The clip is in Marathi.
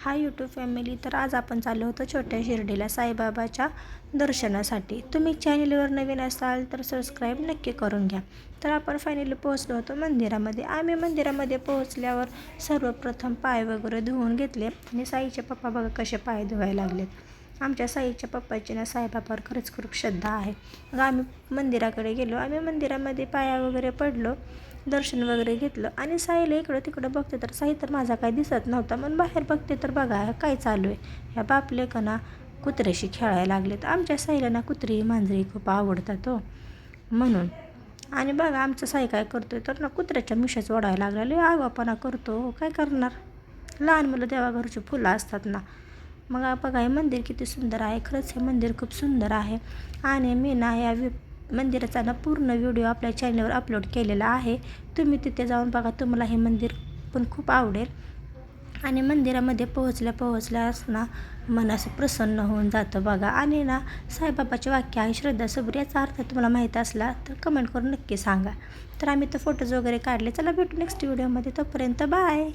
Hi YouTube family. तर आज आपण चाललो होतो छोट्या शिर्डीला साईबाबाच्या दर्शनासाठी. तुम्ही चॅनलवर नवीन असाल तर सबस्क्राईब नक्की करून घ्या. तर आपण फायनली पोहोचलो होतो मंदिरामध्ये. आम्ही मंदिरामध्ये पोहोचल्यावर सर्वप्रथम पाय वगैरे धुवून घेतले आणि साईचे पप्पा बघा कसे पाय धुवायला लागलेत. आमच्या साईच्या पप्पाची ना साईबाबावर खरंच खूप श्रद्धा आहे. मग आम्ही मंदिराकडे गेलो. आम्ही मंदिरामध्ये पाया वगैरे पडलो, दर्शन वगैरे घेतलं आणि साईला इकडं तिकडं बघते तर साई तर माझा काय दिसत नव्हता. मग बाहेर बघते तर बघा काय चालू आहे. ह्या बापले का ना कुत्र्याशी खेळायला लागले. तर आमच्या साईला ना कुत्री मांजरी खूप आवडतात हो म्हणून. आणि बघा आमचा साई काय करतोय तर ना कुत्र्याच्या मिशाच ओढायला लागला. लय आगाऊपणा करतो. काय करणार, लहान मुलं देवाघरची फुलं असतात ना. मग बघा हे मंदिर किती सुंदर आहे. खरंच हे मंदिर खूप सुंदर आहे. आणि मी ना या मंदिराचा ना पूर्ण व्हिडिओ आपल्या चॅनलवर अपलोड केलेला आहे. तुम्ही तिथे जाऊन बघा, तुम्हाला हे मंदिर पण खूप आवडेल. आणि मंदिरामध्ये पोहोचल्यास ना मन असं प्रसन्न होऊन जातं बघा. आणि ना साईबाबाचे वाक्य आहे श्रद्धा सबुरी, याचा अर्थ तुम्हाला माहीत असला तर कमेंट करून नक्की सांगा. तर आम्ही तर फोटोज वगैरे काढले. चला भेटू नेक्स्ट व्हिडिओमध्ये. तोपर्यंत बाय.